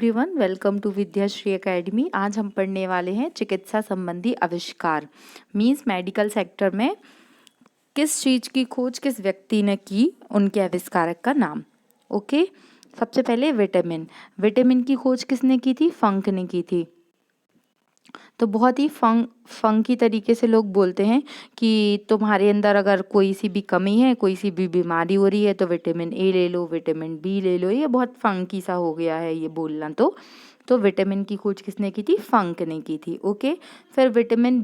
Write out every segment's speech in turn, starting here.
Everyone, welcome to Vidyashree academy. आज हम पढ़ने वाले हैं चिकित्सा संबंधी आविष्कार। मीन्स मेडिकल सेक्टर में किस चीज़ की खोज किस व्यक्ति ने की, उनके आविष्कारक का नाम। ओके, सबसे पहले विटामिन की खोज किसने की थी? फंक ने की थी। तो बहुत ही फंकी तरीके से लोग बोलते हैं कि तुम्हारे अंदर अगर कोई सी भी कमी है, कोई सी भी बीमारी हो रही है तो विटामिन ए ले लो, विटामिन बी ले लो। ये बहुत फंकी सा हो गया है ये बोलना। तो विटामिन की खोज किसने की थी? फंक ने की थी। ओके, फिर विटामिन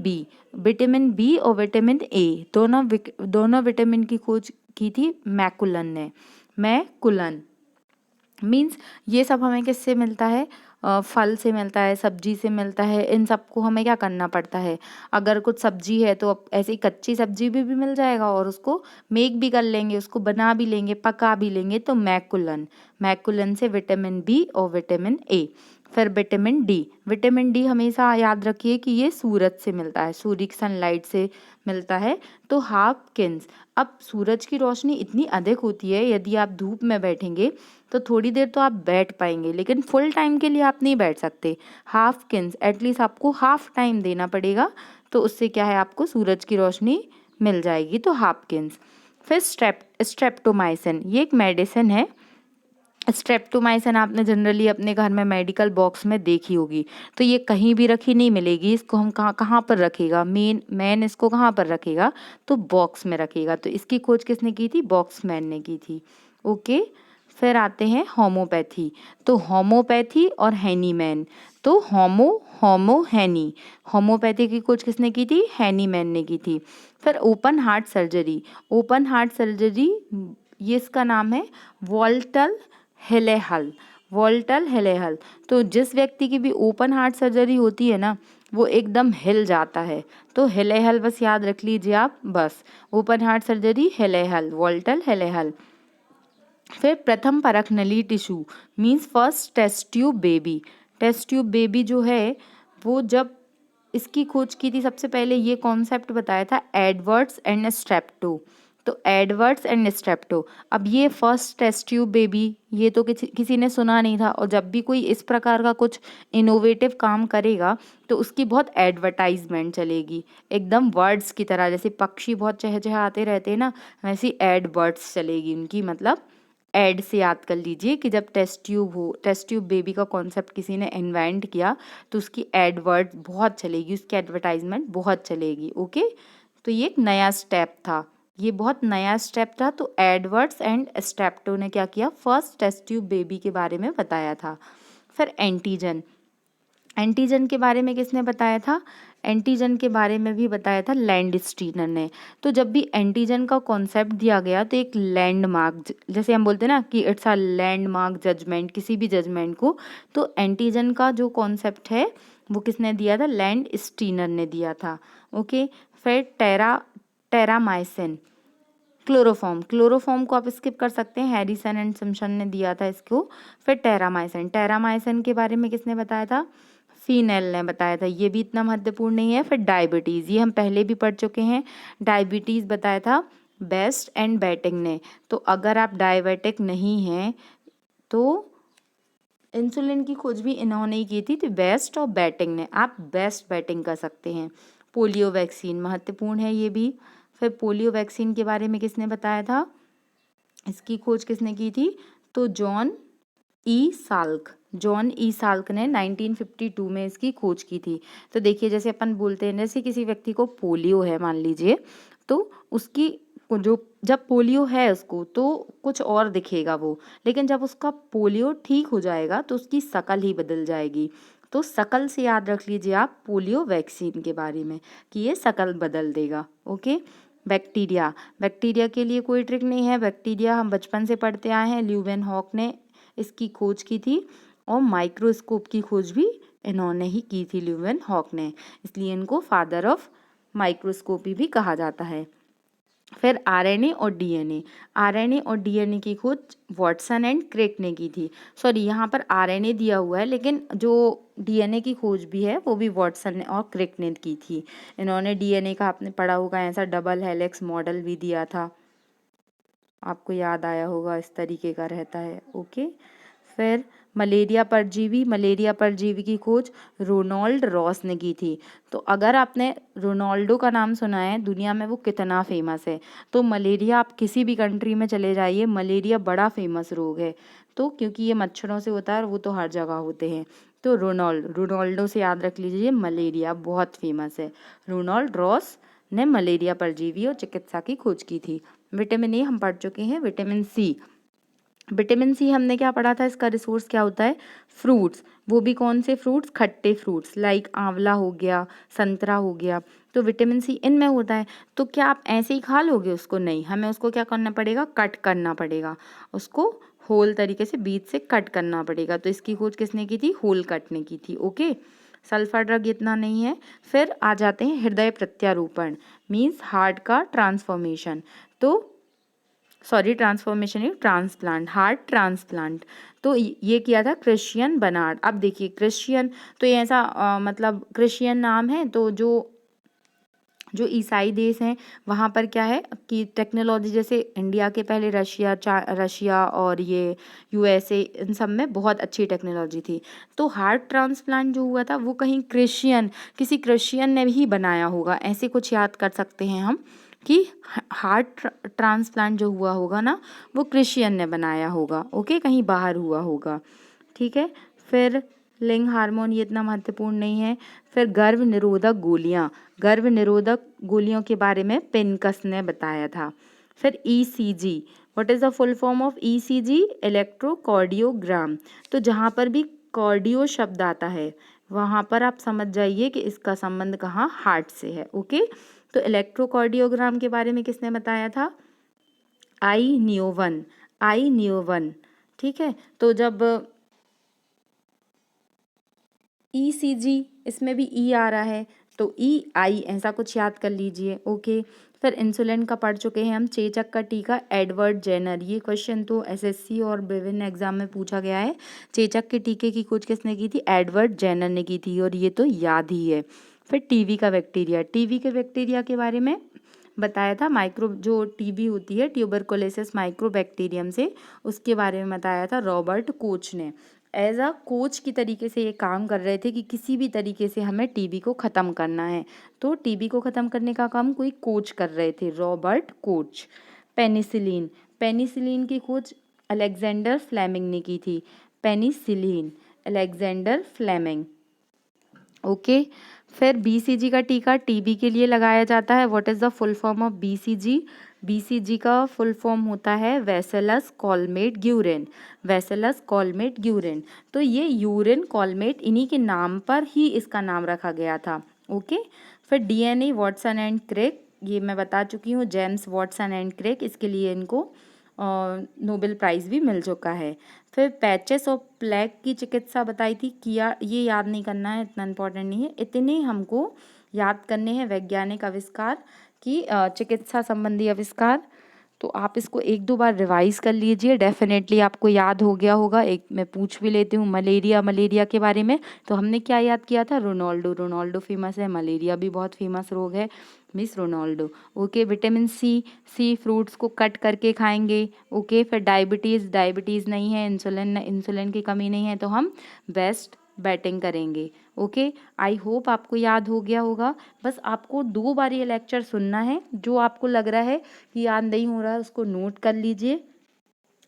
बी और विटामिन ए दोनों विटामिन की खोज की थी मैकुलन ने। मैकुलन मीन्स ये सब हमें किससे मिलता है? फल से मिलता है, सब्जी से मिलता है। इन सबको हमें क्या करना पड़ता है? अगर कुछ सब्जी है तो ऐसी कच्ची सब्जी भी मिल जाएगा और उसको मेक भी कर लेंगे, उसको बना भी लेंगे, पका भी लेंगे। तो मैकुलन से विटामिन बी और विटामिन ए। फिर विटामिन डी हमेशा याद रखिए कि ये सूरज से मिलता है, सूर्य की सनलाइट से मिलता है। तो हाफकिंस, अब सूरज की रोशनी इतनी अधिक होती है, यदि आप धूप में बैठेंगे तो थोड़ी देर तो आप बैठ पाएंगे, लेकिन फुल टाइम के लिए आप नहीं बैठ सकते। हाफकिंस एटलीस्ट आपको हाफ टाइम देना पड़ेगा, तो उससे क्या है, आपको सूरज की रोशनी मिल जाएगी। तो हाफकिंस। फिर स्ट्रेप्टोमाइसिन, ये एक मेडिसिन है। स्ट्रेप्टोमाइसिन आपने जनरली अपने घर में मेडिकल बॉक्स में देखी होगी। तो ये कहीं भी रखी नहीं मिलेगी। इसको हम कहाँ पर रखेगा? मैन इसको कहाँ पर रखेगा? तो बॉक्स में रखेगा। तो इसकी खोज किसने की थी? बॉक्समैन ने की थी। ओके, फिर आते हैं होम्योपैथी। तो होम्योपैथी और हैनीमैन। तो हैनी होम्योपैथी की खोज किसने की थी? हैनीमैन ने की थी। फिर ओपन हार्ट सर्जरी, ये इसका नाम है वॉल्टर हेलेहल। तो जिस व्यक्ति की भी ओपन हार्ट सर्जरी होती है ना, वो एकदम हिल जाता है। तो हेलेहल बस याद रख लीजिए आप, बस ओपन हार्ट सर्जरी वॉल्टर हेलेहल। फिर प्रथम परख नली टिश्यू means first test tube baby जो है, वो जब इसकी खोज की थी सबसे पहले, ये कॉन्सेप्ट बताया था एडवर्ड्स एंड स्ट्रेप्टो। तो एडवर्ड्स एंड स्ट्रेप्टो। अब ये फर्स्ट टेस्ट ट्यूब बेबी, ये तो किसी ने सुना नहीं था। और जब भी कोई इस प्रकार का कुछ इनोवेटिव काम करेगा तो उसकी बहुत एडवर्टाइजमेंट चलेगी, एकदम वर्ड्स की तरह। जैसे पक्षी बहुत चहचहाते रहते हैं ना, वैसी एडवर्ड्स चलेगी उनकी। मतलब एड से याद कर लीजिए कि जब टेस्ट ट्यूब बेबी का कॉन्सेप्ट किसी ने इन्वेंट किया तो उसकी एडवर्ड बहुत चलेगी, उसकी एडवर्टाइजमेंट बहुत चलेगी। ओके, तो ये एक नया स्टेप था, ये बहुत नया स्टेप था। तो एडवर्ड्स एंड स्ट्रेप्टो ने क्या किया? फर्स्ट टेस्ट ट्यूब बेबी के बारे में बताया था। फिर एंटीजन के बारे में किसने बताया था? एंटीजन के बारे में भी बताया था लैंडस्टीनर ने। तो जब भी एंटीजन का कॉन्सेप्ट दिया गया तो एक लैंडमार्क, जैसे हम बोलते हैं ना कि इट्स अ लैंडमार्क जजमेंट, किसी भी जजमेंट को, तो एंटीजन का जो कॉन्सेप्ट है वो किसने दिया था? लैंडस्टीनर ने दिया था। ओके, फिर टेरामाइसिन। क्लोरोफॉर्म को आप स्किप कर सकते हैं, हैरिसन एंड सिम्पसन ने दिया था इसको। फिर टेरामाइसिन के बारे में किसने बताया था? फीनेल ने बताया था। ये भी इतना महत्वपूर्ण नहीं है। फिर डायबिटीज़, ये हम पहले भी पढ़ चुके हैं। डायबिटीज़ बताया था बेस्ट एंड बैटिंग ने। तो अगर आप डायबिटिक नहीं हैं तो इंसुलिन की खोज भी इन्होंने ही की थी। तो बेस्ट और बैटिंग ने, आप बेस्ट बैटिंग कर सकते हैं। पोलियो वैक्सीन महत्वपूर्ण है ये भी। फिर पोलियो वैक्सीन के बारे में किसने बताया था? इसकी खोज किसने की थी? तो जॉन ई साल्क ने 1952 में इसकी खोज की थी। तो देखिए, जैसे अपन बोलते हैं, जैसे किसी व्यक्ति को पोलियो है मान लीजिए, तो उसकी जो जब पोलियो है उसको तो कुछ और दिखेगा वो, लेकिन जब उसका पोलियो ठीक हो जाएगा तो उसकी शक्ल ही बदल जाएगी। तो शक्ल से याद रख लीजिए आप पोलियो वैक्सीन के बारे में कि ये शक्ल बदल देगा। ओके, बैक्टीरिया के लिए कोई ट्रिक नहीं है। बैक्टीरिया हम बचपन से पढ़ते आए हैं। ल्यूवेनहॉक ने इसकी खोज की थी और माइक्रोस्कोप की खोज भी इन्होंने ही की थी, ल्यूवेनहॉक ने, इसलिए इनको फादर ऑफ माइक्रोस्कोपी भी कहा जाता है। फिर आरएनए और डीएनए की खोज वॉटसन एंड क्रिक ने की थी। सॉरी, यहाँ पर आरएनए दिया हुआ है, लेकिन जो डीएनए की खोज भी है वो भी वॉटसन और क्रिक ने की थी। इन्होंने डीएनए का, आपने पढ़ा होगा, ऐसा डबल हेलिक्स मॉडल भी दिया था, आपको याद आया होगा, इस तरीके का रहता है। ओके, फिर मलेरिया परजीवी की खोज रोनाल्ड रॉस ने की थी। तो अगर आपने रोनाल्डो का नाम सुना है, दुनिया में वो कितना फेमस है। तो मलेरिया, आप किसी भी कंट्री में चले जाइए, मलेरिया बड़ा फेमस रोग है। तो क्योंकि ये मच्छरों से होता है और वो तो हर जगह होते हैं। तो रोनाल्डो से याद रख लीजिए, मलेरिया बहुत फेमस है। रोनाल्ड रॉस ने मलेरिया परजीवी और चिकित्सा की खोज की थी। विटामिन ए हम पढ़ चुके हैं। विटामिन सी हमने क्या पढ़ा था, इसका रिसोर्स क्या होता है, फ्रूट्स। वो भी कौन से फ्रूट्स, खट्टे फ्रूट्स, लाइक आंवला हो गया, संतरा हो गया। तो विटामिन सी इनमें होता है। तो क्या आप ऐसे ही खा लोगे उसको, नहीं, हमें उसको क्या करना पड़ेगा, कट करना पड़ेगा, उसको होल तरीके से बीच से कट करना पड़ेगा। तो इसकी खोज किसने की थी, होल कट ने की थी। ओके, सल्फर ड्रग इतना नहीं है। फिर आ जाते हैं हृदय प्रत्यारोपण, मीन्स हार्ट का ट्रांसफॉर्मेशन। तो sorry, transformation transplant, heart transplant. तो ये किया था क्रिश्चियन बर्नार्ड। अब देखिए क्रिश्चियन, तो ये ऐसा मतलब क्रिश्चियन नाम है। तो जो ईसाई देश हैं वहाँ पर क्या है कि टेक्नोलॉजी, जैसे इंडिया के पहले रशिया और ये यूएसए, इन सब में बहुत अच्छी टेक्नोलॉजी थी। तो हार्ट ट्रांसप्लांट जो हुआ था वो कहीं किसी क्रिश्चियन ने ही बनाया होगा, ऐसे कुछ याद कर सकते हैं हम कि हार्ट ट्रांसप्लांट जो हुआ होगा ना, वो क्रिश्चियन ने बनाया होगा। ओके, कहीं बाहर हुआ होगा। ठीक है। फिर लिंग हार्मोन, ये इतना महत्वपूर्ण नहीं है। फिर गर्भ निरोधक गोलियों के बारे में पिनकस ने बताया था। फिर ECG, what is the full form of ECG, electrocardiogram. तो जहाँ पर भी कार्डियो शब्द आता है वहाँ पर आप समझ जाइए कि इसका संबंध कहाँ, हार्ट से है। ओके, तो इलेक्ट्रोकार्डियोग्राम के बारे में किसने बताया था, आई न्यूवन। ठीक है। तो जब ईसीजी, इसमें भी ई आ रहा है, तो ई आई ऐसा कुछ याद कर लीजिए। ओके, फिर इंसुलिन का पढ़ चुके हैं हम। चेचक का टीका, एडवर्ड जेनर। ये क्वेश्चन तो एसएससी और विभिन्न एग्जाम में पूछा गया है। चेचक के टीके की खोज किसने की थी, एडवर्ड जेनर ने की थी, और ये तो याद ही है। फिर टीबी के बैक्टीरिया के बारे में बताया था। जो टीबी होती है, ट्यूबरकुलोसिस माइक्रोबैक्टीरियम से, उसके बारे में बताया था रॉबर्ट कोच ने। एज अ कोच की तरीके से ये काम कर रहे थे कि किसी भी तरीके से हमें टीबी को ख़त्म करना है। तो टीबी को ख़त्म करने का काम कोई कोच कर रहे थे, रॉबर्ट कोच। पेनिसिलिन की खोज अलेक्जेंडर फ्लेमिंग ने की थी। Penicillin, Alexander Fleming. ओके, फिर बीसीजी का टीका टीबी के लिए लगाया जाता है। What is the full form of BCG, BCG का फुल फॉर्म होता है वैसेलस कॉलमेट ग्यूरेन। तो ये यूरिन कॉलमेट, इन्हीं के नाम पर ही इसका नाम रखा गया था। ओके, फिर डीएनए वाटसन एंड क्रिक, ये मैं बता चुकी हूँ, जेम्स वाटसन एंड क्रिक, इसके लिए इनको नोबेल प्राइज़ भी मिल चुका है। फिर पैचेस ऑफ प्लेग की चिकित्सा बताई थी, किया, ये याद नहीं करना है, इतना इम्पोर्टेंट नहीं है। इतने हमको याद करने हैं वैज्ञानिक आविष्कार की चिकित्सा संबंधी आविष्कार। तो आप इसको एक दो बार रिवाइज कर लीजिए, डेफिनेटली आपको याद हो गया होगा। एक मैं पूछ भी लेती हूँ, मलेरिया के बारे में। तो हमने क्या याद किया था, रोनाल्डो फेमस है, मलेरिया भी बहुत फेमस रोग है, miss Ronaldo. Okay, vitamin C fruits को कट करके खाएंगे। ओके, फिर डायबिटीज़ नहीं है, इंसुलिन की कमी नहीं है, तो हम बेस्ट बैटिंग करेंगे। ओके, आई होप आपको याद हो गया होगा। बस आपको 2 बार ये लेक्चर सुनना है। जो आपको लग रहा है कि याद नहीं हो रहा है उसको नोट कर लीजिए,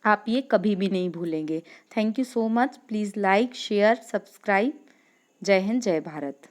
आप ये कभी भी नहीं भूलेंगे। Thank you so much. Please like, share, subscribe. जय हिंद, जय भारत।